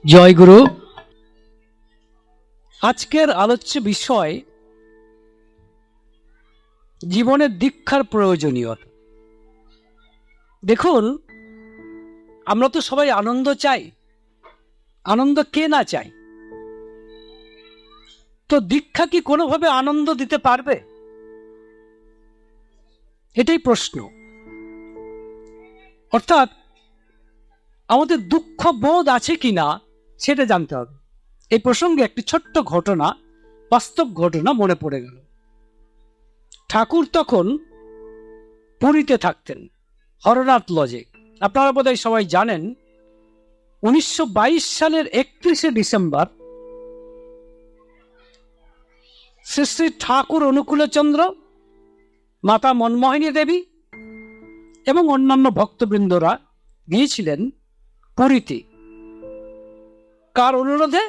জয় গুরু। আজকের আলোচ্য বিষয় জীবনের দীক্ষার প্রয়োজনীয়তা। দেখুন, আমরা তো সবাই আনন্দ চাই, আনন্দ কে না চাই? তো দীক্ষা কি কোনোভাবে আনন্দ দিতে পারবে? এটাই প্রশ্ন। অর্থাৎ আমাদের দুঃখ বোধ আছে কিনা সেটা জানতে হবে। এই প্রসঙ্গে একটি ছোট্ট ঘটনা, বাস্তব ঘটনা মনে পড়ে গেল। ঠাকুর তখন পুরীতে থাকতেন, হরনাথ লজে। আপনারা বোধহয় সবাই জানেন, 1922 সালের 31শে ডিসেম্বর শ্রী শ্রী ঠাকুর অনুকূলচন্দ্র, মাতা মনমোহিনী দেবী এবং অন্যান্য ভক্তবৃন্দরা গিয়েছিলেন পুরীতে। কার অনুরোধে?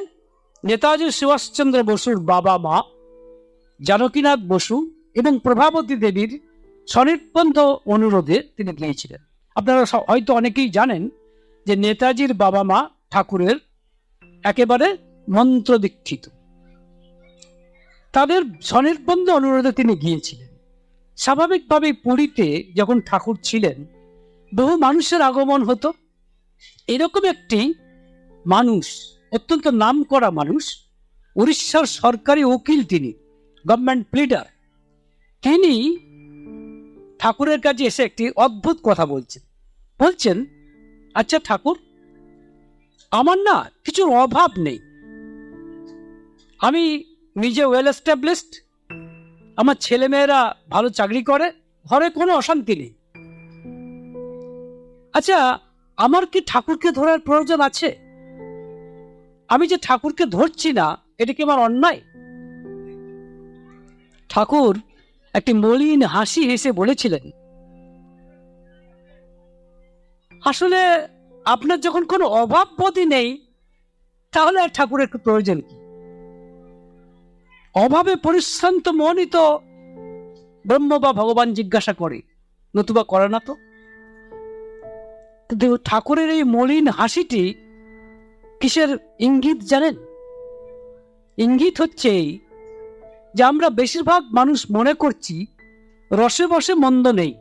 নেতাজি সুভাষচন্দ্র বসুর বাবা মা জানকীনাথ বসু এবং প্রভাবতী দেবীর স্বনির্বন্ধ অনুরোধে তিনি গিয়েছিলেন। আপনারা হয়তো অনেকেই জানেন যে নেতাজির বাবা মা ঠাকুরের একেবারে মন্ত্র দীক্ষিত। তাদের স্বনির্বন্ধ অনুরোধে তিনি গিয়েছিলেন। স্বাভাবিকভাবেই পুরীতে যখন ঠাকুর ছিলেন, বহু মানুষের আগমন হতো। এরকম একটি মানুষ, অত্যন্ত নামকরা মানুষ, উড়িষ্যার সরকারি উকিল, তিনি গভর্নমেন্ট প্লিডার, তিনি ঠাকুরের কাছে এসে একটি অদ্ভুত কথা বলছেন, আচ্ছা ঠাকুর, আমার না কিছুর অভাব নেই, আমি নিজে ওয়েল এস্টাবলিশড, আমার ছেলেমেয়েরা ভালো চাকরি করে, ঘরে কোনো অশান্তি নেই। আচ্ছা, আমার কি ঠাকুরকে ধরার প্রয়োজন আছে? আমি যে ঠাকুরকে ধরছি না, এটা কি আমার অন্যায়? ঠাকুর একটি মলিন হাসি হেসে বলেছিলেন, আসলে আপনার যখন কোনো অভাব বোধই নেই, তাহলে আর ঠাকুরের প্রয়োজন কি? অভাবে পরিশ্রান্ত মনই তো ব্রহ্ম বা ভগবান জিজ্ঞাসা করে, নতুবা করে না তো। কিন্তু ঠাকুরের এই মলিন হাসিটি কিসের ইঙ্গিত জানেন? ইঙ্গিত হচ্ছে এই যে আমরা বেশিরভাগ মানুষ মনে করছি রসে বসে মন্দ নেই,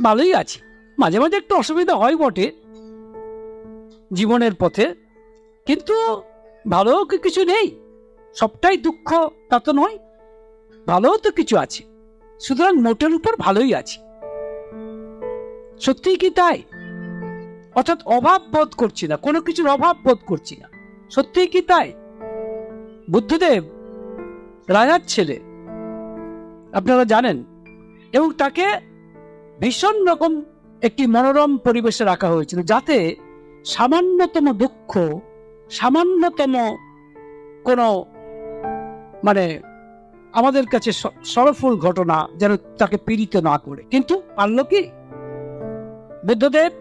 ভালোই আছি। মাঝে মাঝে একটু অসুবিধা হয় বটে জীবনের পথে, কিন্তু ভালো কিছু নেই, সবটাই দুঃখ তা তো নয়, ভালো তো কিছু আছে। সুতরাং মোটের উপর ভালোই আছে। সত্যিই কি তাই? অর্থাৎ অভাব বোধ করছি না, কোনো কিছুর অভাব বোধ করছি না। সত্যিই কি তাই? বুদ্ধদেব রাজার ছেলে, আপনারা জানেন, এবং তাকে ভীষণ রকম একটি মনোরম পরিবেশে রাখা হয়েছিল, যাতে সামান্যতম দুঃখ, সামান্যতম কোনো আমাদের কাছে সরফুল ঘটনা যেন তাকে পীড়িত না করে। কিন্তু পারল কি? বুদ্ধদেব,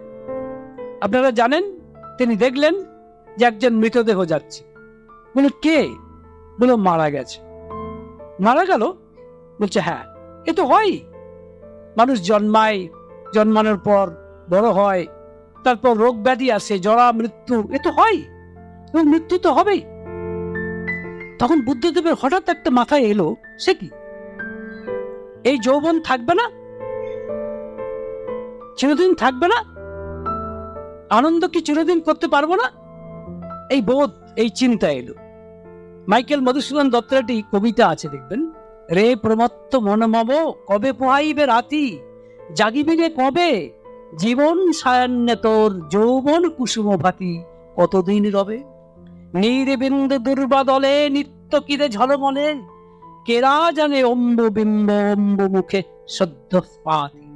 আপনারা জানেন, তিনি দেখলেন যে একজন মৃতদেহ যাচ্ছে। বলে, কে? বলে, মারা গেছে। মারা গেল? বলছে, হ্যাঁ, এ তো হয়, মানুষ জন্মায়, জন্মানোর পর বড় হয়, তারপর রোগ ব্যাধি আসে, জরা মৃত্যু, এ তো হয়, এবং মৃত্যু তো হবেই। তখন বুদ্ধদেবের হঠাৎ একটা মাথায় এলো, সে কি, এই যৌবন থাকবে না, চিরদিন থাকবে না, আনন্দ কি চিরদিন করতে পারবো না? এই বোধ, এই চিন্তা এলো। মাইকেল মধুসূদন দত্তের একটি কবিতা আছে, দেখবেন, রে প্রমত্ত মনমব কবে পোহাইবে রাতি, জাগিবে কবে জীবন সায়ান্নে তোর যৌবন কুসুম ভাতি, কতদিন রবে নির্বিন্দু দুর্বাদলে নিত্য কিরে ঝলমলে, কেরা জানে অম্ব বিম্ব অম্ব মুখে সদ্য পাতি।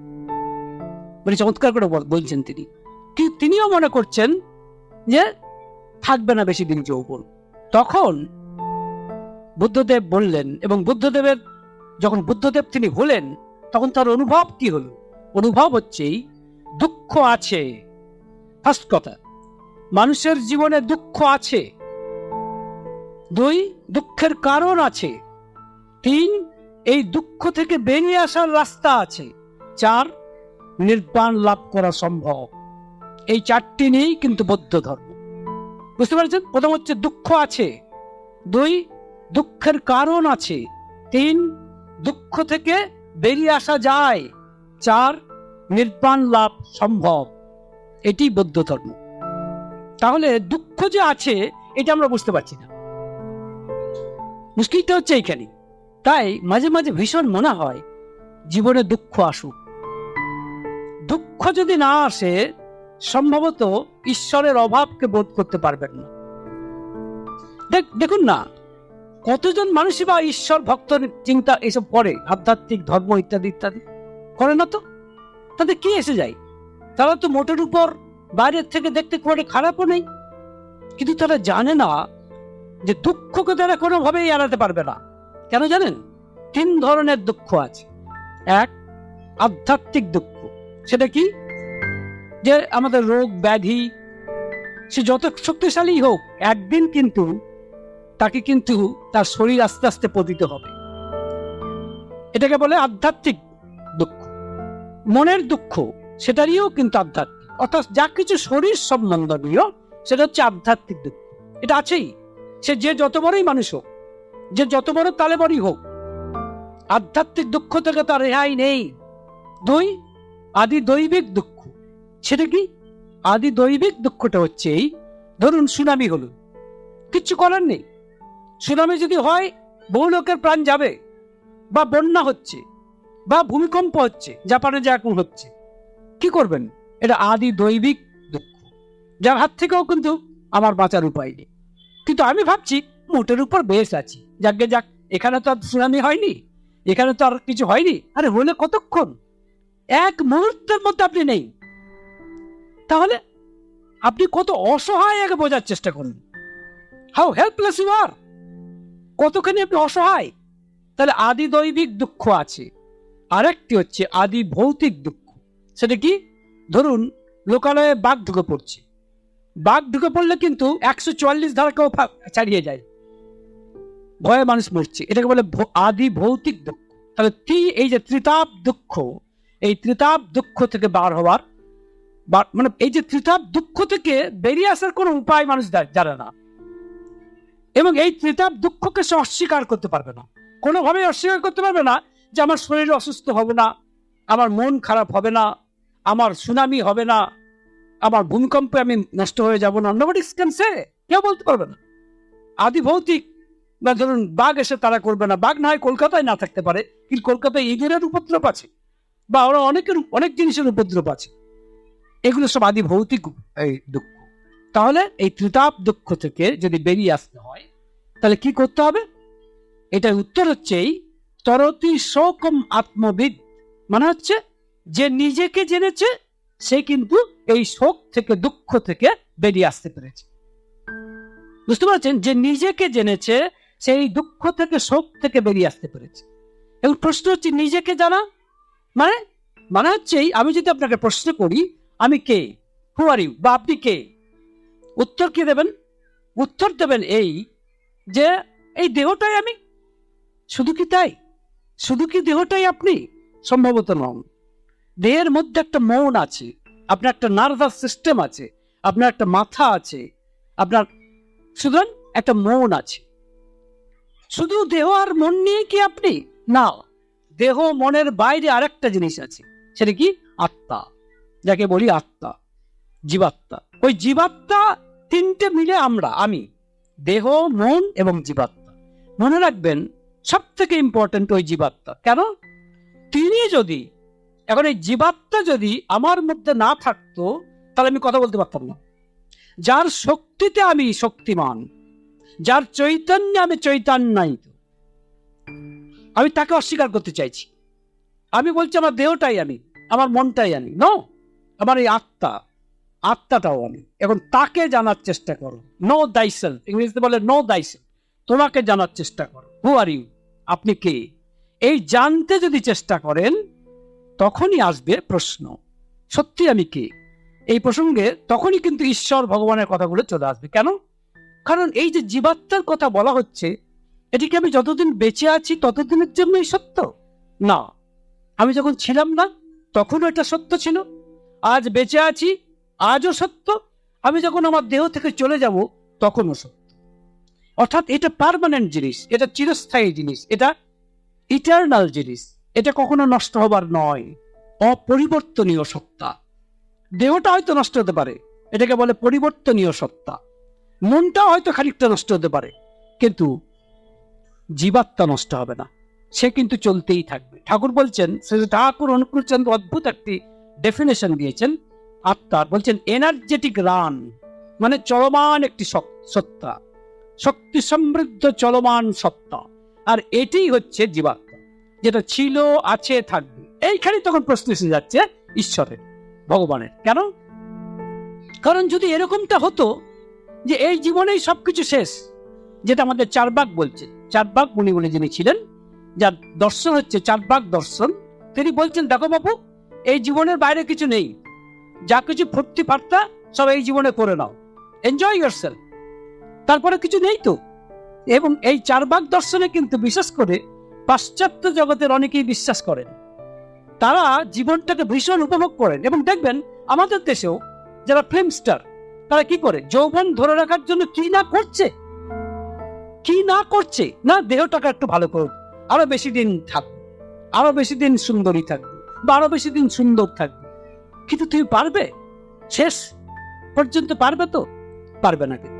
মানে চমৎকার করে বলছেন তিনি। তিনিও মনে করছেন যে থাকবে না বেশি দিন যৌবন। তখন বুদ্ধদেব বললেন, এবং যখন বুদ্ধদেব তিনি হলেন, তখন তার অনুভব কি হলো? অনুভব হচ্ছে দুঃখ আছে। ফার্স্ট কথা, মানুষের জীবনে দুঃখ আছে। 2, দুঃখের কারণ আছে। 3, এই দুঃখ থেকে বেরিয়ে আসার রাস্তা আছে। 4, নির্বাণ লাভ করা সম্ভব। এই 4টি নিয়েই কিন্তু বৌদ্ধ ধর্ম। বুঝতে পারছেন? প্রথম হচ্ছে দুঃখ আছে, 2 দুঃখের কারণ আছে, 3 দুঃখ থেকে বেরিয়ে আসা যায়, 4 নির্বাণ লাভ সম্ভব। এটি বৌদ্ধ ধর্ম। তাহলে দুঃখ যে আছে এটা আমরা বুঝতে পারছি না, মুশকিলটা হচ্ছে এইখানে। তাই মাঝে মাঝে ভীষণ মনে হয় জীবনে দুঃখ আসুক। দুঃখ যদি না আসে সম্ভবত ঈশ্বরের অভাবকে বোধ করতে পারবেন না। দেখুন না, কতজন মানুষই বা ঈশ্বর ভক্ত চিন্তা এসব করে, আধ্যাত্মিক ধর্ম ইত্যাদি ইত্যাদি করে না তো? তাদের কি এসে যায়? তারা তো মোটের উপর বাইরের থেকে দেখতে কোনো খারাপও নেই, কিন্তু তারা জানে না যে দুঃখকে তারা কোনোভাবেই এড়াতে পারবে না। কেন জানেন? 3 ধরনের দুঃখ আছে। 1 আধ্যাত্মিক দুঃখ। সেটা কি? যে আমাদের রোগ ব্যাধি, সে যত শক্তিশালী হোক একদিন কিন্তু তাকে কিন্তু তার শরীর আস্তে আস্তে পতিত হবে। এটাকে বলে আধ্যাত্মিক দুঃখ। মনের দুঃখ সেটারইও কিন্তু আধ্যাত্মিক, অর্থাৎ যা কিছু শরীর সম্বন্ধীয় সেটা হচ্ছে আধ্যাত্মিক দুঃখ। এটা আছেই, সে যে যত বড়ই মানুষ হোক, যে যত বড় তালেবরই হোক, আধ্যাত্মিক দুঃখ থেকে তার রেহাই নেই। 2 আদি দৈবিক দুঃখ। সেটা কি? আদি দৈবিক দুঃখটা হচ্ছে এই, ধরুন সুনামি হলো, কিচ্ছু করার নেই। সুনামি যদি হয় বহু লোকের প্রাণ যাবে, বা বন্যা হচ্ছে, বা ভূমিকম্প হচ্ছে, জাপানে যা এখন হচ্ছে, কি করবেন? এটা আদি দৈবিক দুঃখ, যার হাত থেকেও কিন্তু আমার বাঁচার উপায় নেই। কিন্তু আমি ভাবছি মোটের উপর বেশ আছি, যাকে যাক, এখানে তো আর সুনামি হয়নি, এখানে তো আর কিছু হয়নি। আরে হলে কতক্ষণ? 1 মুহূর্তের মধ্যে আপনি নেই। তাহলে আপনি কত অসহায় আগে বোঝার চেষ্টা করুন। হাউ হেল্পলেস ইউ আর, কতখানি আপনি অসহায়। তাহলে আদি দৈবিক দুঃখ আছে। আরেকটি হচ্ছে আদি ভৌতিক দুঃখ। সেটা কি? ধরুন লোকালয়ে বাঘ ঢুকে পড়ছে, বাঘ ঢুকে পড়লে কিন্তু 144 ধারাকেও ছাড়িয়ে যায়, ভয়ে মানুষ মরছে। এটাকে বলে আদি ভৌতিক দুঃখ। তাহলে এই যে ত্রিতাপ দুঃখ, এই ত্রিতাপ দুঃখ থেকে বার হওয়ার, মানে এই যে ত্রিতাপ দুঃখ থেকে বেরিয়ে আসার কোনো উপায় মানুষ জানে না, এবং এই ত্রিতাপ দুঃখকে সে অস্বীকার করতে পারবে না, কোনোভাবেই অস্বীকার করতে পারবে না যে আমার শরীর অসুস্থ হবে না, আমার মন খারাপ হবে না, আমার সুনামি হবে না, আমার ভূমিকম্পে আমি নষ্ট হয়ে যাব না। নোবডি ক্যান সে, কেউ বলতে পারবে না। আদি ভৌতিক, বা ধরুন বাঘ এসে তারা করবে না। বাঘ না হয় কলকাতায় না থাকতে পারে, কিন্তু কলকাতায় ইঁদুরের উপদ্রব আছে, বা ওরা অনেক জিনিসের উপদ্রব আছে। এগুলো সব আদি ভৌতিক এই দুঃখ। তাহলে এই ত্রিতাপ দুঃখ থেকে যদি বেরিয়ে আসতে হয় তাহলে কি করতে হবে? এটার উত্তর হচ্ছে এই তরতি শোকম আত্মবিদ, মানে হচ্ছে যে নিজেকে জেনেছে সে কিন্তু এই শোক থেকে, দুঃখ থেকে বেরিয়ে আসতে পেরেছে। বুঝতে পারছেন? যে নিজেকে জেনেছে সেই দুঃখ থেকে, শোক থেকে বেরিয়ে আসতে পেরেছে। এবং প্রশ্ন হচ্ছে নিজেকে জানা মানে হচ্ছে আমি যদি আপনাকে প্রশ্ন করি আমি কে, হু আর ইউ, বা আপনি কে, উত্তর কি দেবেন? উত্তর দেবেন এই যে এই দেহটাই আমি। শুধু কি তাই? শুধু কি দেহটাই আপনি? সম্ভবত নন। দেহের মধ্যে একটা মন আছে, আপনার একটা নার্ভাস সিস্টেম আছে, আপনার একটা মাথা আছে, আপনার সুতরাং একটা মন আছে। শুধু দেহ আর মন নিয়ে কি আপনি? না, দেহ মনের বাইরে আরেকটা জিনিস আছে। সেটা কি? আত্মা, যাকে বলি আত্মা, জীবাত্মা। ওই জীবাত্মা 3টে মিলে আমরা, আমি, দেহ, মন এবং জীবাত্মা। মনে রাখবেন সব থেকে ইম্পর্টেন্ট ওই জীবাত্মা। কেন? তিনি যদি, এখন এই জীবাত্মা যদি আমার মধ্যে না থাকতো তাহলে আমি কথা বলতে পারতাম না। যার শক্তিতে আমি শক্তিমান, যার চৈতন্যে আমি চৈতন্যায়িত, আমি তাকে অস্বীকার করতে চাইছি। আমি বলছি আমার দেহটাই আমি, আমার মনটাই আমি। নো, আমার এই আত্মাটাও আমি। এখন তাকে জানার চেষ্টা করো। নো দাইসেলফ, ইংরেজিতে বলে নো দাইসেলফ। তোমাকে জানার চেষ্টা করো। হু আর ইউ, আপনি কে? এই জানতে যদি চেষ্টা করেন তখনই আসবে প্রশ্ন, সত্যি আমি কে? এই প্রসঙ্গে তখনই কিন্তু ঈশ্বর ভগবানের কথাগুলো চলে আসবে। কেন? কারণ এই যে জীবাত্মার কথা বলা হচ্ছে, এটিকে আমি যতদিন বেঁচে আছি ততদিনের জন্যই সত্য না। আমি যখন ছিলাম না তখনও এটা সত্য ছিল, আজ বেঁচে আছি আজও সত্য। আমি যখন আমার দেহ থেকে চলে যাব তখনও সত্য। অর্থাৎ এটা পার্মানেন্ট জিনিস, এটা চিরস্থায়ী জিনিস, এটা ইটারনাল জিনিস, এটা কখনো নষ্ট হবার নয়, অপরিবর্তনীয় সত্তা। দেহটা হয়তো নষ্ট হতে পারে, এটাকে বলে পরিবর্তনীয় সত্তা। মনটা হয়তো খানিকটা নষ্ট হতে পারে, কিন্তু জীবাত্মা নষ্ট হবে না, সে কিন্তু চলতেই থাকবে। ঠাকুর বলছেন, ঠাকুর অনুকূলচন্দ অদ্ভুত একটি ডেফিনেশন দিয়েছেন আত্মার, বলছেন এনার্জেটিক রান, মানে চলমান একটি সত্তা, শক্তি সমৃদ্ধ চলমান সত্তা। আর এটাই হচ্ছে জীবাত্মা, যেটা ছিল, আছে, থাকবে। এইখানে তখন প্রশ্ন এসে যাচ্ছে ঈশ্বরের, ভগবানের। কেন? কারণ যদি এরকমটা হতো যে এই জীবনেই সবকিছু শেষ, যেটা আমাদের চারবাক বলছে, চারবাক মুনি বলে যিনি ছিলেন, যার দর্শন হচ্ছে চারবাক দর্শন, তিনি বলছেন দেখো বাবু, এই জীবনের বাইরে কিছু নেই, যা কিছু ফুর্তি ফার্তা সব এই জীবনে করে নাও, এনজয় ইয়োরসেলফ, তারপরে কিছু নেই তো। এবং এই চারবাক দর্শনে কিন্তু বিশেষ করে পাশ্চাত্য জগতের অনেকেই বিশ্বাস করেন, তারা জীবনটাকে ভীষণ উপভোগ করেন। এবং দেখবেন আমাদের দেশেও যারা ফিল্ম স্টার, তারা কি করে, যৌবন ধরে রাখার জন্য কি না করছে, কি না করছে, না দেহটাকে একটু ভালো করুক, আরো বেশি দিন থাকবে, আরো বেশি দিন সুন্দরী থাকবে, বা আরো বেশি দিন সুন্দর থাকবে। কিন্তু তুমি পারবে শেষ পর্যন্ত? পারবে তো? পারবে না, কিন্তু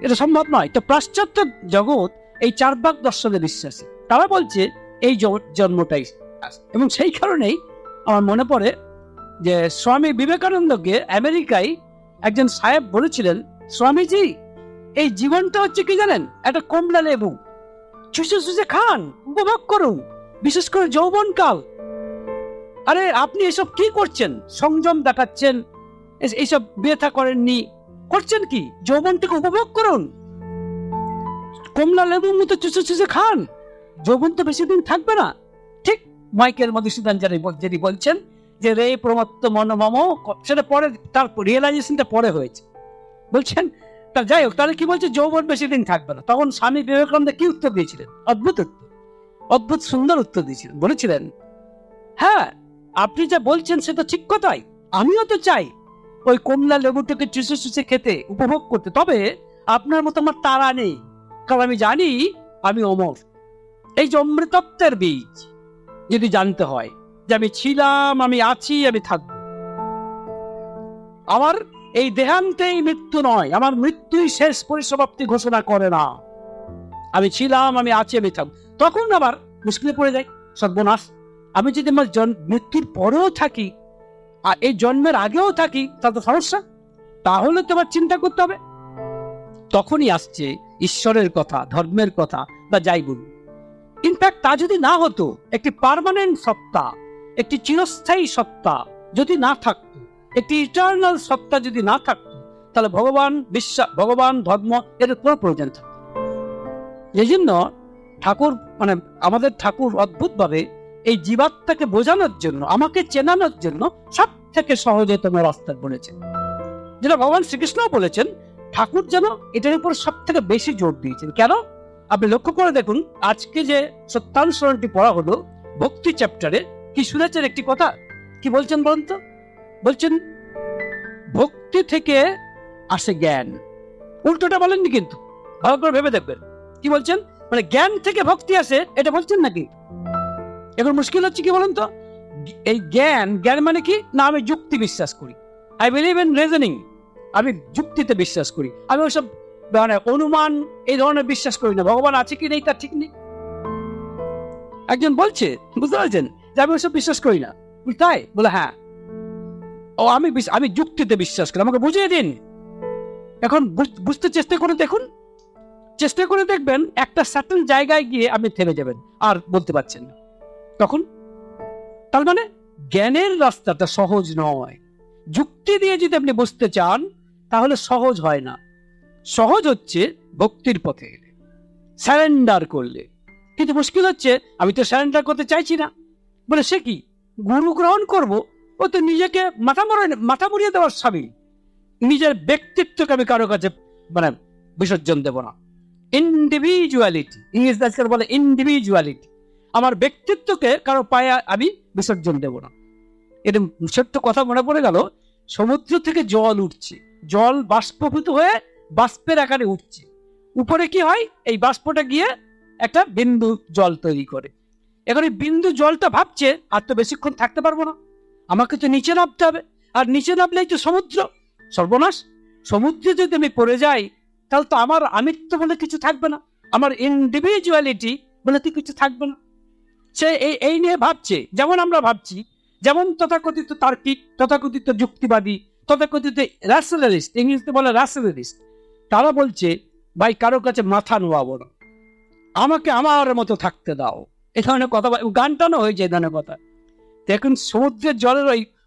এটা সম্ভব নয়। তো পাশ্চাত্য জগৎ এই চারবাক দর্শনে বিশ্বাসী, তারা বলছে এই জন্মটাই। এবং সেই কারণেই আমার মনে পড়ে যে স্বামী বিবেকানন্দকে আমেরিকায় একজন সাহেব বলেছিলেন, স্বামীজি এই জীবনটা হচ্ছে কি জানেন, একটা কমলা লেবু, চুষে চুষে খান, উপভোগ করুন, বিশেষ করে যৌবনকাল। আরে আপনি এসব কি করছেন, সংযম দেখাচ্ছেন, এইসব ব্যথা করেননি, করছেন কি, যৌবনটাকে উপভোগ করুন, কমলা লেবুর মতো চুষে চুষে খান, যৌবন তো বেশি দিন থাকবে না। ঠিক মাইকেল মধুসূদন যিনি বলছেন যে রে প্রমত্ত মনমম, সেটা পরে, তার রিয়েলাইজেশনটা পরে হয়েছে। বলছেন তা যাই হোক, তাহলে কি বলছে, যৌবন বেশি দিন থাকবে না। তখন স্বামী বিবেকানন্দ কি উত্তর দিয়েছিলেন? অদ্ভুত উত্তর, অদ্ভুত সুন্দর উত্তর দিয়েছিলেন। বলেছিলেন, হ্যাঁ আপনি যা বলছেন সে তো ঠিক কথাই, আমিও তো চাই ওই কমলা লেবুটাকে চুষে চুষে খেতে, উপভোগ করতে, তবে আপনার মতো আমার তাড়া নেই, কারণ আমি জানি আমি অমর। এই যে অমৃতত্বের বীজ যদি জানতে হয় যে আমি ছিলাম, আমি আছি, আমি থাকবো, আমার এই দেহান্তেই মৃত্যু নয়, আমার মৃত্যুই শেষ পরিসমাপ্তি ঘোষণা করে না, আমি ছিলাম, আমি আছি, আমি থাকবো। তখন আবার মুশকিলে পড়ে যাই, সর্বনাশ, আমি যদি আমার মৃত্যুর পরেও থাকি আর এই জন্মের আগেও থাকি, তা তো সমস্যা, তাহলে তোমার চিন্তা করতে হবে। তখনই আসছে ঈশ্বরের কথা, ধর্মের কথা, বা যাই বলুন। ইনফ্যাক্ট তা যদি না হতো, একটি পার্মানেন্ট সত্তা, একটি চিরস্থায়ী সত্তা যদি না থাকতো, একটি ইটারনাল সত্তা যদি না থাকতো, তাহলে ভগবান, বিশ্বাস, ভগবান, ধর্ম, এর কোনো প্রয়োজন থাকতো। এই জন্য ঠাকুর, মানে আমাদের ঠাকুর অদ্ভুতভাবে এই জীবাত্মাকে বোঝানোর জন্য, আমাকে চেনানোর জন্য সব থেকে সহজতম রাস্তা বলেছেন, যেটা ভগবান শ্রীকৃষ্ণ বলেছেন। ঠাকুর যেন এটার উপর সব থেকে বেশি জোর দিয়েছেন। কেন? আপনি লক্ষ্য করে দেখুন, আজকে যে সত্যানুসরণটি পড়া হলো ভক্তি চ্যাপ্টারে, কি শুনেছেন একটি কথা? কি বলছেন বলুন তো? বলছেন ভক্তি থেকে আসে জ্ঞান। উল্টোটা বলেননি কিন্তু, ভালো করে ভেবে দেখবেন। কি বলছেন? মানে জ্ঞান থেকে ভক্তি আসে, এটা বলছেন নাকি? এখন মুশকিল হচ্ছে কি বলুন তো, এই জ্ঞান, জ্ঞান মানে কি না, আমি যুক্তি বিশ্বাস করি, আই বিলিভ ইন রিজনিং, আমি যুক্তিতে বিশ্বাস করি, আমি ওইসব মানে অনুমান এই ধরনের বিশ্বাস করি না। ভগবান আছে কি নেই তার ঠিক নেই। একজন বলছে, বুঝতে পারছেন, যে আমি ওইসব বিশ্বাস করি না। তাই বলে, হ্যাঁ ও আমি যুক্তিতে বিশ্বাস করি, আমাকে বুঝিয়ে দিন। এখন বুঝতে চেষ্টা করে দেখুন, চেষ্টা করে দেখবেন একটা সার্টেন জায়গায় গিয়ে আপনি থেমে যাবেন, আর বলতে পারছেন না। তখন তার মানে জ্ঞানের রাস্তাটা সহজ নয়। যুক্তি দিয়ে যদি আপনি বুঝতে চান তাহলে সহজ হয় না। সহজ হচ্ছে ভক্তির পথে এলে, স্যারেন্ডার করলে। কিন্তু মুশকিল হচ্ছে আমি তো স্যারেন্ডার করতে চাইছি না। বলে সে কি, গুরু গ্রহণ করবো, ও তো নিজেকে মাথা মরিয়ে দেওয়ার স্বামী, নিজের ব্যক্তিত্বকে আমি কারো কাছে মানে বিসর্জন দেব না। ইন্ডিভিজুয়ালিটি, ইংরেজ আজকাল বলে ইন্ডিভিজুয়ালিটি, আমার ব্যক্তিত্বকে কারো পায়ে আমি বিসর্জন দেব না। এরকম ছোট্ট কথা মনে পড়ে গেল, সমুদ্র থেকে জল উঠছে, জল বাষ্পভূত হয়ে বাষ্পের আকারে উঠছে। উপরে কি হয়, এই বাষ্পটা গিয়ে একটা বিন্দু জল তৈরি করে। এখন এই বিন্দু জলটা ভাবছে আর তো বেশিক্ষণ থাকতে পারবো না, আমাকে তো নিচে নামতে হবে, আর নিচে নামলেই তো সমুদ্র, সর্বনাশ। সমুদ্রে যদি আমি পড়ে যাই তাহলে তো আমার আমিত্ব বলে কিছু থাকবে না, আমার ইন্ডিভিজুয়ালিটি বলে তো কিছু থাকবে না। সে এই নিয়ে ভাবছে, যেমন আমরা ভাবছি, যেমন তথাকথিত তার্কিক, তথাকথিত যুক্তিবাদী, তথাকথিত র্যাশনালিস্ট, ইংরেজিতে বলে র্যাশনালিস্ট, তারা বলছে ভাই কারো কাছে মাথা নোয়াবো না, আমাকে আমার মতো থাকতে দাও, এ ধরনের কথা, গান টানো হয়েছে এই ধরনের কথা। দেখুন সমুদ্রের জলের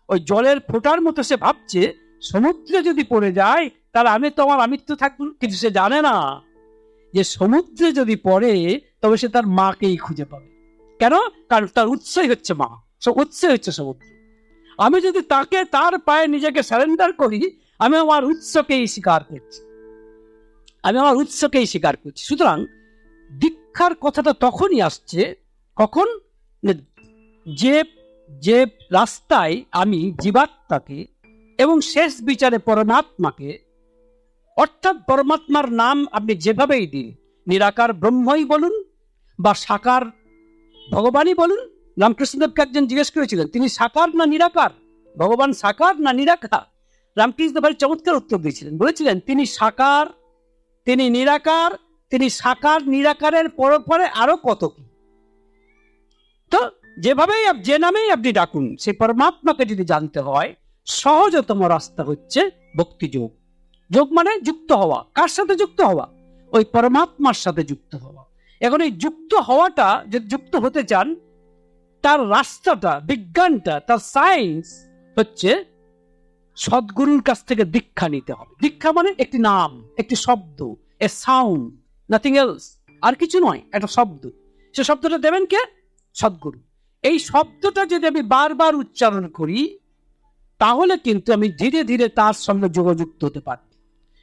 ওই জলের ফোঁটার মতো সে ভাবছে সমুদ্রে যদি পড়ে যায় তাহলে আমি তো আমার আমিত্ব থাকবো, কিন্তু সে জানে না যে সমুদ্রে যদি পড়ে তবে সে তার মাকেই খুঁজে পাবে। কেন? কারণ তার উৎসই হচ্ছে মা, উৎসই হচ্ছে সমুদ্র। আমি যদি তাকে, তার পায়ে নিজেকে সারেন্ডার করি, আমি আমার উৎসকেই স্বীকার করছি, আমি আমার উৎসকেই স্বীকার করছি। সুতরাং দীক্ষার কথাটা তখনই আসছে কখন, যে যে রাস্তায় আমি জীবাত্মাকে এবং শেষ বিচারে পরমাত্মাকে, অর্থাৎ পরমাত্মার নাম আপনি যেভাবেই দিন, নিরাকার ব্রহ্মই বলুন বা সাকার ভগবানই বলুন। রামকৃষ্ণদেবকে একজন জিজ্ঞেস করেছিলেন তিনি সাকার না নিরাকার, ভগবান সাকার না নিরাকার? রামকৃষ্ণ ভাই চমৎকার উত্তর দিয়েছিলেন, বলেছিলেন তিনি সাকার, তিনি নিরাকার, তিনি সাকার নিরাকারের পরে আরো কত কি। তো যেভাবেই যে নামেই আপনি ডাকুন, সেই পরমাত্মাকে যদি জানতে হয়, সহজতম রাস্তা হচ্ছে ভক্তি যোগ। যোগ মানে যুক্ত হওয়া। কার সাথে যুক্ত হওয়া? ওই পরমাত্মার সাথে যুক্ত হওয়া। এখন এই যুক্ত হওয়াটা, যে যুক্ত হতে চান, তার রাস্তাটা, বিজ্ঞানটা, তার সায়েন্স হচ্ছে সদ্গুরুর কাছ থেকে দীক্ষা নিতে হবে। দীক্ষা মানে একটি নাম, একটি শব্দ, এ সাউন্ড, নাথিং এলস, আর কিছু নয়, একটা শব্দ। সে শব্দটা দেবেন কে? সদ্গুরু। এই শব্দটা যদি আমি বারবার উচ্চারণ করি তাহলে কিন্তু আমি ধীরে ধীরে তার সঙ্গে যোগযুক্ত হতে পারি।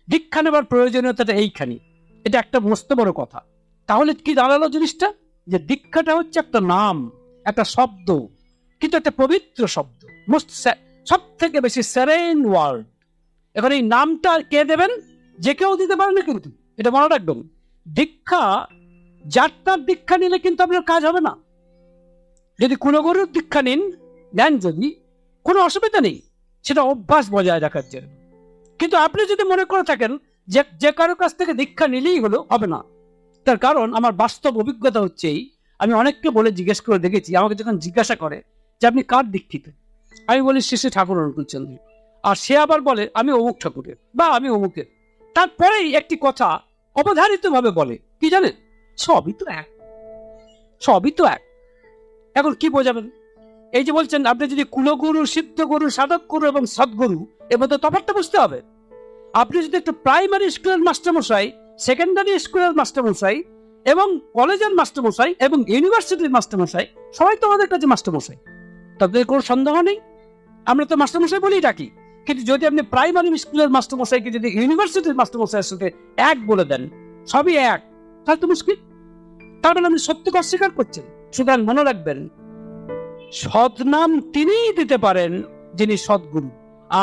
দীক্ষা নেবার প্রয়োজনীয়তাটা এইখানে, এটা একটা মস্ত বড় কথা। তাহলে কি দাঁড়ালো জিনিসটা? যে দীক্ষাটা হচ্ছে একটা নাম, একটা শব্দ, কিন্তু একটা পবিত্র শব্দ, সব থেকে বেশি সেরেন ওয়ার্ড। এখন এই নামটা কে দেবেন? যে কেউ দিতে পারে না, কিন্তু এটা মনে রাখবেন, দীক্ষা যাত্রার দীক্ষা নিলে কিন্তু আপনার কাজ হবে না। যদি কুলগুরুর দীক্ষা নেন যদি, কোনো অসুবিধা নেই, সেটা অভ্যাস বজায় রাখার জন্য। কিন্তু আপনি যদি মনে করে থাকেন যে কারো কাছ থেকে দীক্ষা নিলেই হলো, হবে না। তার কারণ আমার বাস্তব অভিজ্ঞতা হচ্ছে এই, আমি অনেককে বলে জিজ্ঞেস করে দেখেছি, আমাকে যখন জিজ্ঞাসা করে যে আপনি কার দীক্ষিত, আমি বলি শ্রী শ্রী ঠাকুর অনুকূলচন্দ্র, আর সে আবার বলে আমি অমুক ঠাকুরের বা আমি অমুকের। তারপরেই একটি কথা অবধারিত ভাবে বলে, কি জানেন? সবই তো এক, সবই তো এক। এখন কি বোঝাবেন? এই যে বলছেন আপনি যদি কুলগুরু, সিদ্ধ গুরু, সাধক গুরু এবং সদ্গুরু, এর মধ্যে তফাৎটা বুঝতে হবে। আপনি যদি একটা প্রাইমারি স্কুলের মাস্টারমশাই, সেকেন্ডারি স্কুলের মাস্টারমশাই এবং কলেজের মাস্টারমশাই এবং ইউনিভার্সিটির মাস্টারমশাই, সবাই তো আমাদের কাছে মাস্টারমশাই, তাদের কোনো সন্দেহ নেই, আমরা তো মাস্টারমশাই বলেই ডাকি। কিন্তু যদি আপনি প্রাইমারি স্কুলের মাস্টারমশাইকে যদি ইউনিভার্সিটির মাস্টারমশাইয়ের সাথে এক বলে দেন, সবই এক, তাহলে তো মুশকিল। তার মানে আপনি সত্যকে অস্বীকার করছেন। সুতরাং মনে রাখবেন, সদনাম তিনিই দিতে পারেন যিনি সদ্গুরু।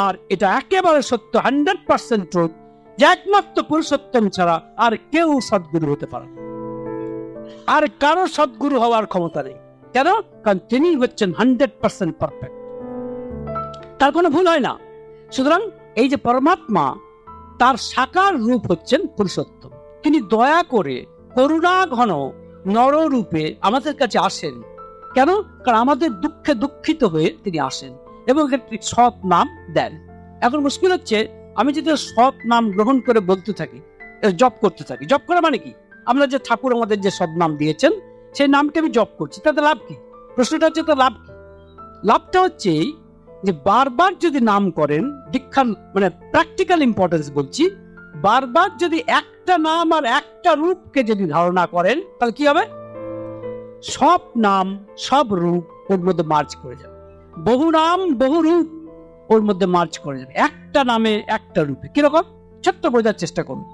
আর এটা একেবারে সত্য, 100% ট্রুথ, যে একমাত্র পুরুষোত্তম ছাড়া আর কেউ সদ্গুরু হতে পারে না। আর কারো সদ্গুরু হওয়ার ক্ষমতা নেই। কেন? কারণ তিনি হচ্ছেন 100% পারফেক্ট, তার কোনো ভুল হয় না। সুতরাং এই যে পরমাত্মা, তার সাকার রূপ হচ্ছেন পুরুষোত্তম। তিনি দয়া করে করুণা ঘন নররূপে আমাদের কাছে আসেন। কেন? কারণ আমাদের দুঃখে দুঃখিত হয়ে তিনি আসেন এবং একটি সৎ নাম দেন। এখন মুশকিল হচ্ছে, আমি যদি সৎ নাম গ্রহণ করে বলতে থাকি, জপ করতে থাকি। জপ করা মানে কি? আমরা যে ঠাকুর আমাদের যে সৎ নাম দিয়েছেন, সেই নামকে আমি জপ করছি, তাতে লাভ কি? প্রশ্নটা হচ্ছে তো লাভ কি? লাভটা হচ্ছে যে বারবার যদি নাম করেন, দীক্ষার মানে প্র্যাকটিক্যাল ইম্পর্টেন্স বলছি, বারবার যদি একটা নাম আর একটা রূপকে যদি ধারণা করেন, তাহলে কি হবে? সব নাম, সব রূপ ওর মধ্যে মার্জ করে যাবে। বহু নাম, বহু রূপ ওর মধ্যে মার্জ করে যাবে, একটা নামে একটা রূপে। কিরকম? ছোট্ট বোঝার চেষ্টা করুন।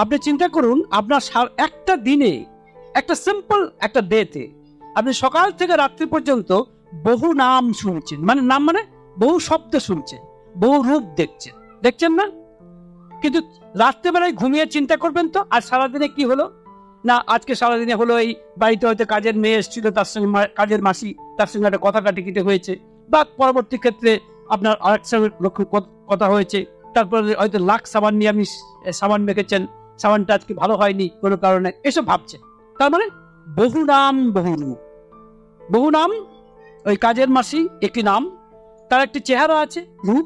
আপনি চিন্তা করুন, আপনার একটা দিনে, একটা সিম্পল একটা ডেতে আপনি সকাল থেকে রাত্রি পর্যন্ত বহু নাম শুনছেন, মানে নাম মানে বহু শব্দ শুনছেন, বহু রূপ দেখছেন না? কিন্তু রাত্রেবেলায় ঘুমিয়ে চিন্তা করবেন তো আর সারাদিনে কি হলো না, আজকে সারাদিনে হলো এই বাড়িতে হয়তো কাজের মেয়ে এসেছিল, তার সঙ্গে কাজের মাসি, তার সঙ্গে একটা কথা কাটিকিটে হয়েছে, বা পরবর্তী ক্ষেত্রে আপনার আরেক সঙ্গে কথা হয়েছে, তারপরে হয়তো লাখ সাবান নিয়ে আপনি সাবান মেখেছেন, সাবানটা আজকে ভালো হয়নি কোনো কারণে, এসব ভাবছে। তার মানে বহু নাম বহু রূপ। বহু নাম, ওই কাজের মাসি একটি নাম, তার একটি চেহারা আছে, রূপ।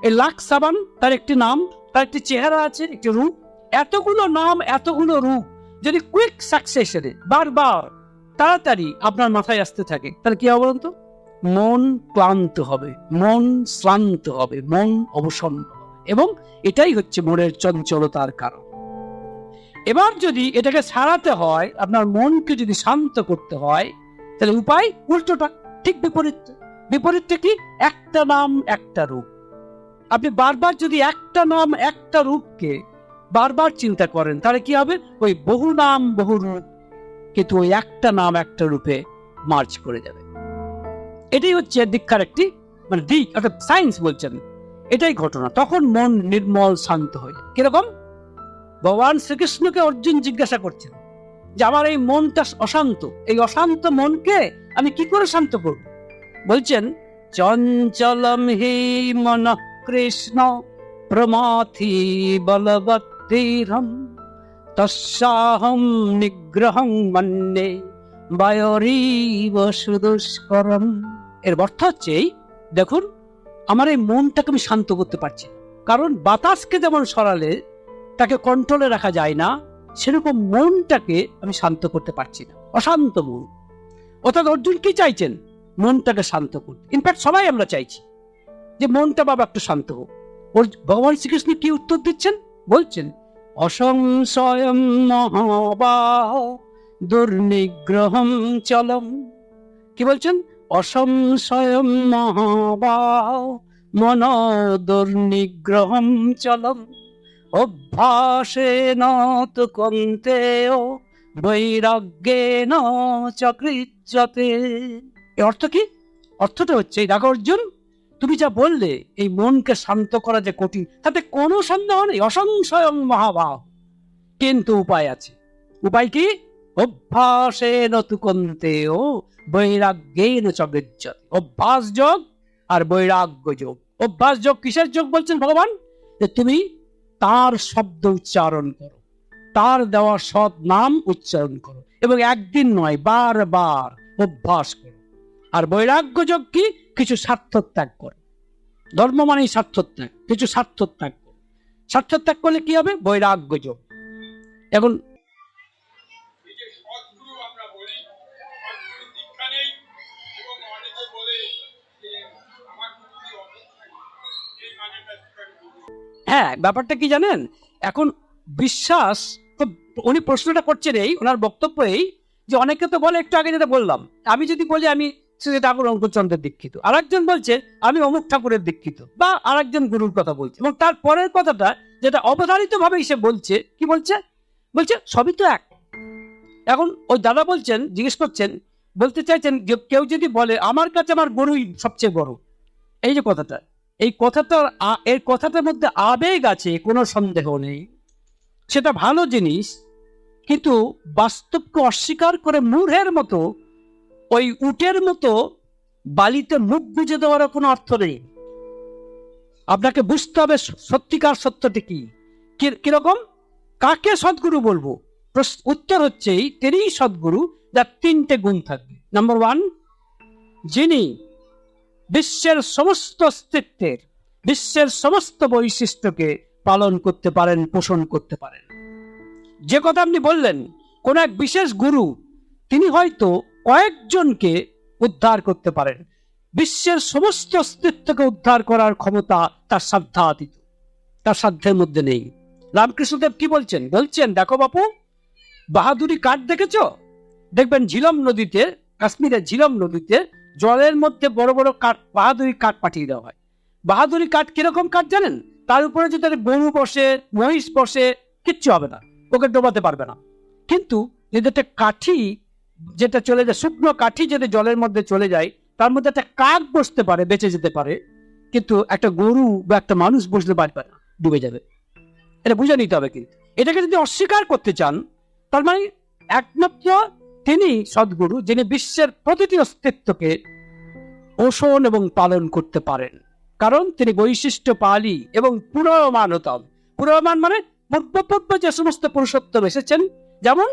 এই লাখ সাবান তার একটি নাম, তার একটি চেহারা আছে, একটি রূপ। এতগুলো নাম, এতগুলো রূপ যদি কুইক সাকসেশনে বারবার তাড়াতাড়ি আপনার মাথায় আসতে থাকে, তাহলে কি হবে বলুন তো? মন ক্লান্ত হবে, মন শ্রান্ত হবে, মন অবসন্ন হবে, এবং এটাই হচ্ছে মনের চঞ্চলতার কারণ। এবার যদি এটাকে সারাতে হয়, আপনার মনকে যদি শান্ত করতে হয়, তাহলে উপায় উল্টোটা, ঠিক বিপরীত। বিপরীতটা কি? একটা নাম একটা রূপ। আপনি বারবার যদি একটা নাম একটা রূপকে বারবার চিন্তা করেন, তাহলে কি হবে? ওই বহু নাম বহু রূপ কিন্তু ওই একটা নাম একটা রূপে মার্জ করে যাবে। এটাই হচ্ছে দীক্ষার একটি মানে দিক, অর্থাৎ সায়েন্স বলছেন। এটাই ঘটনা। তখন মন নির্মল শান্ত হয়ে যায়। কিরকম? ভগবান শ্রীকৃষ্ণকে অর্জুন জিজ্ঞাসা করছেন যে আমার এই মনটা অশান্ত, এই অশান্ত মনকে আমি কি করে শান্ত করব? বলছেন চঞ্চলম হি মনঃ কৃষ্ণ প্রমাথি বলবতীরম তস্যাহম নিগ্রহং মন্যে বায়রিব সুদুষ্করম। এর অর্থ হচ্ছে দেখুন, আমার এই মনটাকে আমি শান্ত করতে পারছি না, কারণ বাতাসকে যেমন সরালে তাকে কন্ট্রোলে রাখা যায় না, সেরকম মনটাকে আমি শান্ত করতে পারছি না, অশান্ত মন। অর্থাৎ অর্জুন কি চাইছেন? মনটাকে শান্ত করতে। ইনফ্যাক্ট সবাই আমরা চাইছি যে মনটা বাবা একটু শান্ত হোক। ভগবান শ্রীকৃষ্ণ কি উত্তর দিচ্ছেন? বলছেন অসংশয়ম মহাবাহ দুর্নিগ্রহম চলম। কি বলছেন? অসংশয়ম মহাবাহ মন দুর্নিগ্রহম চলম অভ্যাসেন তু কন্তেয় বৈরাগ্যেন চ কৃচ্যতে। এর অর্থ কি? অর্থটা হচ্ছে, দেখো অর্জুন, তুমি যা বললে এই মনকে শান্ত করা যে কঠিন, তাতে কোনো সন্দেহ নেই, অসংশয়ং মহাবাহ। কিন্তু উপায় আছে। উপায় কি? অভ্যাসেন তু কন্তেয় বৈরাগ্যেন চ কৃচ্যতে। অভ্যাস যোগ আর বৈরাগ্য যোগ। অভ্যাস যোগ কিসের যোগ বলছেন ভগবান? যে তুমি তার শব্দ উচ্চারণ করো, তার দেওয়া সৎ নাম উচ্চারণ করো, এবং একদিন নয় বারবার অভ্যাস করো। আর বৈরাগ্য যোগ কি? কিছু স্বার্থ ত্যাগ করো। ধর্ম মানেই স্বার্থ ত্যাগ, কিছু স্বার্থ ত্যাগ করো। স্বার্থ ত্যাগ করলে কি হবে? বৈরাগ্য যোগ। এখন হ্যাঁ, ব্যাপারটা কি জানেন, এখন বিশ্বাস, উনি প্রশ্নটা করছেন এই, ওনার বক্তব্য এই যে অনেকে তো বলে, একটু আগে যেটা বললাম, আমি যদি বলি আমি শ্রী ঠাকুর অঙ্কুরচন্দ্রের দীক্ষিত, আরেকজন বলছে আমি অমুক ঠাকুরের দীক্ষিত, বা আরেকজন গুরুর কথা বলছে, এবং তার পরের কথাটা যেটা অবধারিত ভাবে সে বলছে, কি বলছে? বলছে সবই তো এক। এখন ওই দাদা বলছেন, জিজ্ঞেস করছেন, বলতে চাইছেন যে কেউ যদি বলে আমার কাছে আমার গুরুই সবচেয়ে বড়, এই যে কথাটা, এই কথাটা, এর কথাটার মধ্যে আবেগ আছে, কোনো সন্দেহ নেই, সেটা ভালো জিনিস। কিন্তু বাস্তবকে অস্বীকার করে মূঢ়ের মতো, ওই উটের মতো বালিতে মুখ গুজে দেওয়ার কোনো অর্থ নেই। আপনাকে বুঝতে হবে সত্যিকার সত্যটি কি, কিরকম, কাকে সদ্গুরু বলবো? উত্তর হচ্ছে তিনিই সদ্গুরু যার তিনটে গুণ থাকবে। নাম্বার ওয়ান, যিনি বিশ্বের সমস্ত অস্তিত্বের, বিশ্বের সমস্ত বৈশিষ্ট্যকে পালন করতে পারেন, পোষণ করতে পারেন। যে কথা আপনি বললেন, কোন এক বিশেষ গুরু, তিনি হয়তো কয়েকজনকে উদ্ধার করতে পারেন, বিশ্বের সমস্ত অস্তিত্বকে উদ্ধার করার ক্ষমতা তার সাধ্যাতীত, তার সাধ্যের মধ্যে নেই। রামকৃষ্ণদেব কি বলছেন? বলছেন দেখো বাপু, বাহাদুরি কাঠ দেখেছ? দেখবেন ঝিলম নদীতে, কাশ্মীরের ঝিলম নদীতে জলের মধ্যে বড় বড় কাঠ, বাহাদুরি কাঠ পাঠিয়ে দেওয়া হয়। বাহাদুরি কাঠ কিরকম কাঠ জানেন? তার উপরে যদি গরু বসে, মহিষ বসে, কিচ্ছু হবে না, ওকে ডোবাতে পারবে না। কিন্তু যদি একটা কাঠি, যেটা চলে যায়, শুকনো কাঠি যদি জলের মধ্যে চলে যায়, তার মধ্যে একটা কাক বসতে পারে, বেঁচে যেতে পারে, কিন্তু একটা গরু বা একটা মানুষ বসতে পারবে না, ডুবে যাবে। এটা বুঝে নিতে হবে। কিন্তু এটাকে যদি অস্বীকার করতে চান, তার মানে একমাত্র তিনি সদ্গুরু যিনি বিশ্বের প্রতিটি অস্তিত্বকে পোষণ এবং পালন করতে পারেন, কারণ তিনি বৈশিষ্ট্য পালি এবং পুরোমান হতে হবে। পুরোমান মানে পূর্ব যে সমস্ত পুরুষোত্তম এসেছেন, যেমন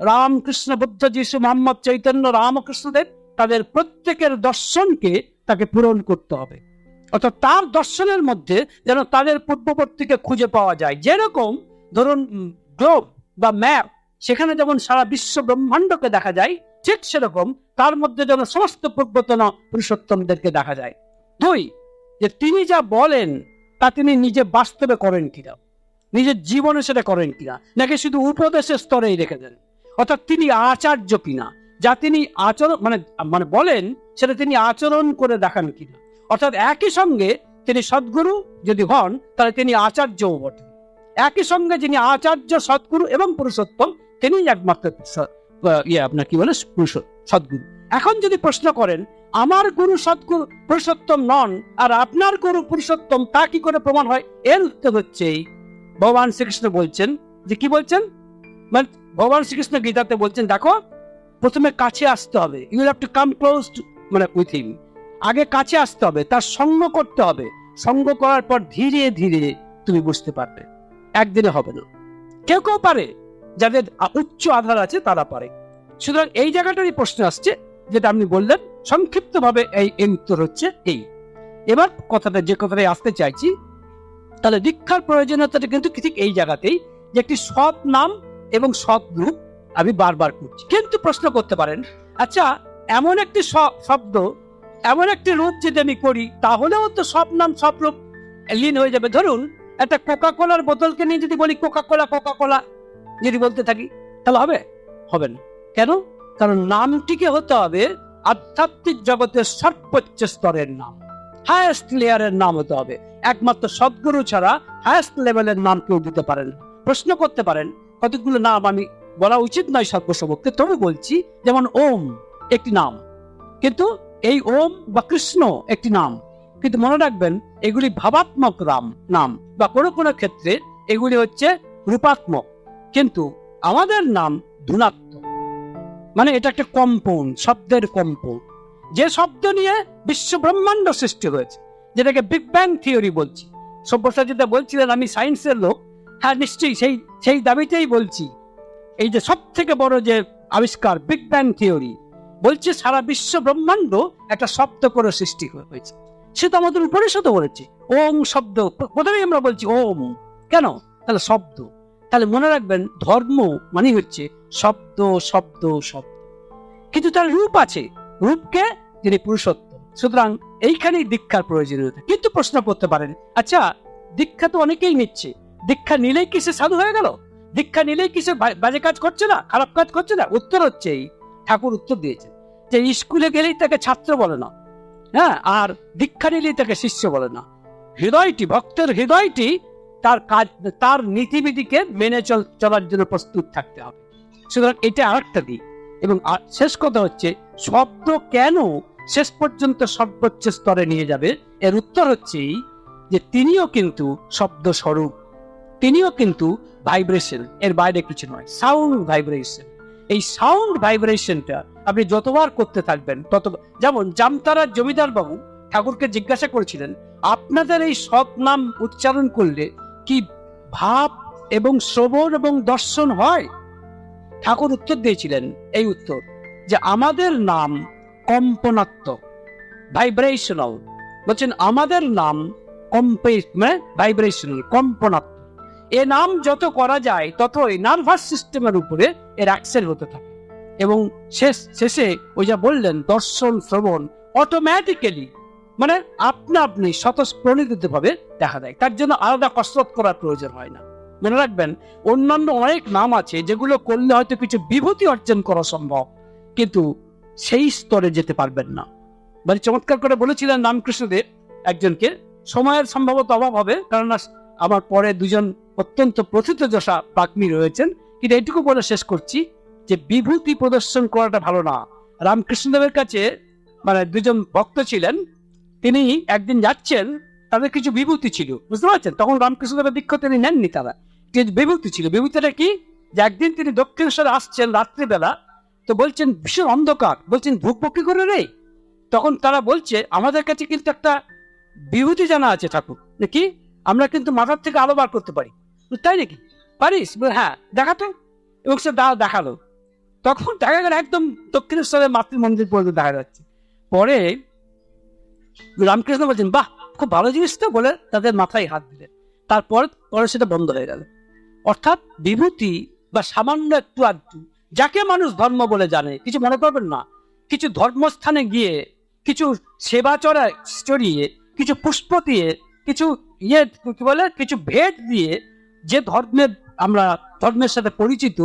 রামকৃষ্ণ, বুদ্ধ, যিশু, মোহাম্মদ, চৈতন্য, রামকৃষ্ণদেব, তাদের প্রত্যেকের দর্শনকে তাকে পূরণ করতে হবে। অর্থাৎ তার দর্শনের মধ্যে যেন তাদের পূর্ববর্তীকে খুঁজে পাওয়া যায়। যেরকম ধরুন গ্লোব বা ম্যাপ, সেখানে যেমন সারা বিশ্ব ব্রহ্মাণ্ডকে দেখা যায়, ঠিক সেরকম তার মধ্যে যেন সমস্ত পূর্বতন পুরুষোত্তমদেরকে দেখা যায়। দুই, যে তিনি যা বলেন তা তিনি নিজে বাস্তবে করেন কিনা, নিজের জীবনে সেটা করেন কিনা, নাকি শুধু উপদেশের স্তরেই রেখে দেন। অর্থাৎ তিনি আচার্য কিনা, যা তিনি আচরণ মানে বলেন সেটা তিনি আচরণ করে দেখান কিনা। অর্থাৎ একই সঙ্গে তিনি সদ্গুরু যদি হন, তাহলে তিনি আচার্যও বটেন। একই সঙ্গে যিনি আচার্য, সদ্গুরু এবং পুরুষোত্তম, তিনি একমাত্র আপনার কি বলে সদ্গুরু। এখন যদি প্রশ্ন করেন আমার গুরু সদ্গুরু পুরুষোত্তম নন আর আপনার গুরু পুরুষোত্তম, তা কি করে প্রমাণ হয়? এর উত্তর হচ্ছে ভগবান শ্রীকৃষ্ণ বলছেন যে, কি বলছেন, মানে ভগবান শ্রীকৃষ্ণ গীতাতে বলছেন, দেখো প্রথমে কাছে আসতে হবে, you have to come close মানে উইথ হিম। আগে কাছে আসতে হবে, তার সঙ্গ করতে হবে। সঙ্গ করার পর ধীরে ধীরে তুমি বুঝতে পারবে, একদিনে হবে না। কেউ কেউ পারে, যাদের উচ্চ আধার আছে তারা পারে। সুতরাং এই জায়গাটারই প্রশ্ন আসছে, যেটা আপনি বললেন সংক্ষিপ্ত ভাবে, এই উত্তর হচ্ছে এই। এবার যে কথাটাই আসতে চাইছি, তাহলে দীক্ষার প্রয়োজনীয়তাটা কিন্তু ঠিক এই জায়গাতেই, যে একটি সৎ নাম এবং সৎ রূপ আমি বারবার করছি। কিন্তু প্রশ্ন করতে পারেন, আচ্ছা এমন একটি শব্দ, এমন একটি রূপ যদি আমি করি, তাহলেও তো সব নাম সব রূপ লীন হয়ে যাবে। ধরুন একটা কোকা কোলার বোতলকে নিয়ে যদি বলি কোকা কোলা, কোকা কোলা যদি বলতে থাকি, তাহলে হবে? হবে না। কেন? কারণ নামটিকে হতে হবে আধ্যাত্মিক জগতের সর্বোচ্চ স্তরের নাম, হায়েস্ট লেয়ারের নাম হতে হবে। একমাত্র সদ্গুরু ছাড়া হায়েস্ট লেভেলের নাম কেউ দিতে পারেন। প্রশ্ন করতে পারেন কতগুলো নাম, আমি বলা উচিত নয় সর্বসমক্ষে, তবে বলছি, যেমন ওম একটি নাম, কিন্তু এই ওম বা কৃষ্ণ একটি নাম, কিন্তু মনে রাখবেন এগুলি ভাবাত্মক নাম, বা কোনো কোনো ক্ষেত্রে এগুলি হচ্ছে রূপাত্মক। কিন্তু আমাদের নাম ধুনাত্মক, মানে এটা একটা কম্পাউন্ড, শব্দের কম্পাউন্ড, যে শব্দ নিয়ে বিশ্ব ব্রহ্মাণ্ড সৃষ্টি হয়েছে, যেটাকে বিগ ব্যাং থিওরি বলছি। সব্যসাচী যেটা বলছিলেন আমি সায়েন্সের লোক, হ্যাঁ নিশ্চয়ই সেই দাবিতেই বলছি। এই যে সব থেকে বড় যে আবিষ্কার বিগ ব্যাং থিওরি, বলছে সারা বিশ্ব ব্রহ্মাণ্ড একটা শব্দ করে সৃষ্টি হয়েছে। সে তো আমাদের উপনিষদ বলেছে ওম শব্দ, প্রথমেই আমরা বলছি ওম। কেন? তাহলে শব্দ। তাহলে মনে রাখবেন ধর্ম মানে হচ্ছে শব্দ শব্দ শব্দ, কিন্তু তার রূপ আছে, রূপকে যিনি পুরুষোত্তম। সুতরাং এইখানেই দীক্ষার প্রয়োজনীয়তা। কিন্তু প্রশ্ন করতে পারেন, আচ্ছা দীক্ষা তো অনেকেই নিচ্ছে, দীক্ষা নিলেই কি সে সাধু হয়ে গেল? দীক্ষা নিলেই কি সে বাজে কাজ করছে না, খারাপ কাজ করছে না? উত্তর হচ্ছে, ঠাকুর উত্তর দিয়েছেন যে স্কুলে গেলেই তাকে ছাত্র বলে না, হ্যাঁ, আর দীক্ষা নিলেই তাকে শিষ্য বলে না। হৃদয়টি, ভক্তের হৃদয়টি তার কাজ, তার নীতিবিধিকে মেনে চলার জন্য প্রস্তুত থাকতে হবে। সুতরাং এটা আরেকটা দিক। এবং শেষ কথা হচ্ছে, শব্দ কেন শেষ পর্যন্ত সর্বোচ্চ স্তরে নিয়ে যাবে? এর উত্তর হচ্ছে যে তিনিও কিন্তু শব্দ স্বরূপ, তিনিও কিন্তু ভাইব্রেশন, এর বাইরে কিছু নয়, সাউন্ড ভাইব্রেশন। এই সাউন্ড ভাইব্রেশনটা আপনি যতবার করতে থাকবেন তত, যেমন জামতারার জমিদার বাবু ঠাকুরকে জিজ্ঞাসা করেছিলেন, আপনাদের এই সৎ নাম উচ্চারণ করলে কি ভাব এবং শ্রবণ এবং দর্শন হয়? ঠাকুর উত্তর দিয়েছিলেন এই উত্তর, যে আমাদের নাম কম্পনাত্মক, ভাইব্রেশনাল। বলছেন আমাদের নাম ভাইব্রেশনাল, কম্পনাত্মক। এ নাম যত করা যায় ততই নার্ভাস সিস্টেমের উপরে এর অ্যাকশন হতে থাকে, এবং শেষে ওই যা বললেন দর্শন শ্রবণ অটোমেটিক্যালি, মানে আপনি স্বতঃস্ফূর্ত ভাবে দেখা দেয়। তার জন্য আলাদা কসরত করার প্রয়োজন হয় না। মনে রাখবেন অন্যান্য অনেক নাম আছে যেগুলো করলে হয়তো কিছু বিভূতি অর্জন করা সম্ভব, কিন্তু সেই স্তরে যেতে পারবেন না। মানে চমৎকার করে বলেছিলেন রামকৃষ্ণদেব একজনকে, সময়ের সম্ভবত অভাব হবে, কারণ আমার পরে দুজন অত্যন্ত প্রথিতযশা বাগ্মী রয়েছেন, কিন্তু এইটুকু বলে শেষ করছি যে বিভূতি প্রদর্শন করাটা ভালো না। রামকৃষ্ণদেবের কাছে মানে দুজন ভক্ত ছিলেন, তিনি একদিন যাচ্ছেন তাদের কিছু বিভূতি ছিল, বুঝতে পারছেন? তখন রামকৃষ্ণদেবের দীক্ষা তিনি নেননি, তারা কিছু বিভূতি ছিল। বিভূতিটা কি? যে একদিন তিনি দক্ষিণেশ্বরে আসছেন রাত্রিবেলা, তো বলছেন ভীষণ অন্ধকার, বলছেন ভুকবো কি করে রে? তখন তারা বলছে আমাদের কাছে কিন্তু একটা বিভূতি জানা আছে ঠাকুর, নাকি আমরা কিন্তু মাথার থেকে আলো বার করতে পারি। তাই নাকি? পারিস? হ্যাঁ দেখাতো। এবং সে দেখালো। তখন দেখা গেল একদম দক্ষিণেশ্বরের মাতৃ মন্দির পর্যন্ত দেখা যাচ্ছে। পরে রামকৃষ্ণ বলছেন বাহ, খুব ভালো জিনিস তো, বলে তাদের মাথায় হাত দিলেন। তারপর পরে সেটা বন্ধ হয়ে গেল। অর্থাৎ বিভূতি বা সামান্য একটু আধটু, যাকে মানুষ ধর্ম বলে জানে, কিছু মনে করবেন না, কিছু ধর্মস্থানে গিয়ে কিছু সেবা চড়িয়ে, কিছু পুষ্প দিয়ে, কিছু কি বলে, কিছু ভেট দিয়ে যে আমরা ধর্মের সাথে পরিচিত,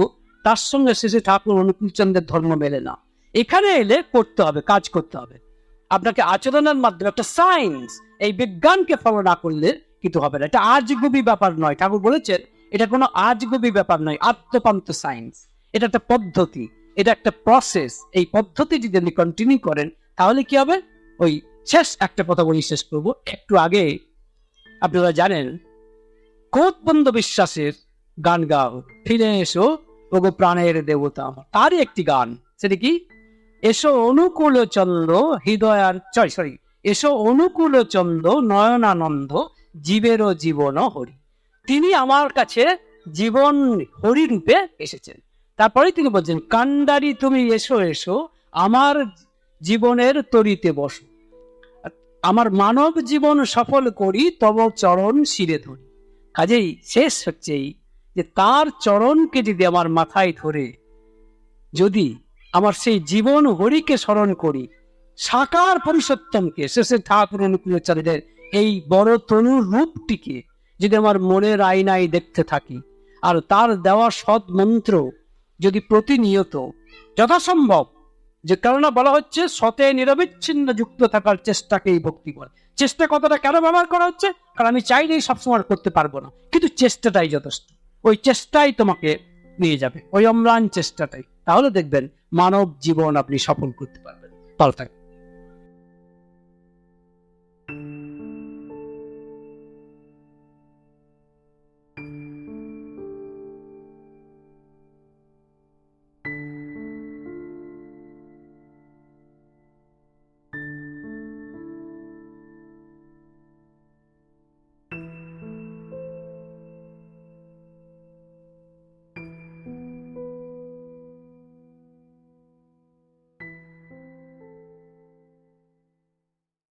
তার সঙ্গে শেষে ঠাকুর অনুকূলচন্দ্রের ধর্ম মেলে না। এখানে এলে করতে হবে, কাজ করতে হবে আপনাকে আচরণের মাধ্যমে, একটা সায়েন্স। এই বিজ্ঞানকে ফলো না করলে কিন্তু হবে না। এটা আজগুবি ব্যাপার নয়, ঠাকুর বলেছেন এটা কোনো আজগুবি ব্যাপার নয়, আত্মপান্ত সায়েন্স। এটা একটা পদ্ধতি, এটা একটা প্রসেস। এই পদ্ধতি যদি আপনি কন্টিনিউ করেন তাহলে কি হবে? ওই শেষ একটা কথা বলি, শেষ করবো। একটু আগে আপনারা জানেন কোতবন্ধ বিশ্বাসের গান গাও, ফিরে এসো ওগো প্রাণের দেবতা আমার, তারই একটি গান। সেটা কি? এসো অনুকূল চন্দ্র হৃদয়ার এসো অনুকূল চন্দ্র নয়নানন্দ জীবেরও জীবন হরি। তিনি আমার কাছে জীবন হরি রূপে এসেছেন। তারপরে তিনি বলছেন কান্ডারি তুমি এসো এসো আমার জীবনের তরিতে বসো, আমার মানব জীবন সফল করি তব চরণ শিরে ধরি। কাজেই শেষ হচ্ছে এই যে তার চরণকে যদি আমার মাথায় ধরে যদি আমার সেই জীবন হরিকে স্মরণ করি, সাকার পুরুষোত্তমকে, শেষে ঠাকুর অনুকূলচন্দ্রের এই বড় তনুর রূপটিকে যদি আমার মনের আয়নায় দেখতে থাকি, আর তার দেওয়া সৎ মন্ত্র যদি প্রতিনিয়ত যথাসম্ভব, যে কারণে বলা হচ্ছে সতে নিরবিচ্ছিন্ন যুক্ত থাকার চেষ্টাকেই ভক্তি করে। চেষ্টা কথাটা কেন ব্যবহার করা হচ্ছে? কারণ আমি চাইলেই সবসময় করতে পারবো না, কিন্তু চেষ্টাটাই যথেষ্ট। ওই চেষ্টাই তোমাকে নিয়ে যাবে, ওই অম্লান চেষ্টাটাই। তাহলে দেখবেন মানব জীবন আপনি সফল করতে পারবেন। ভালো থাকবেন।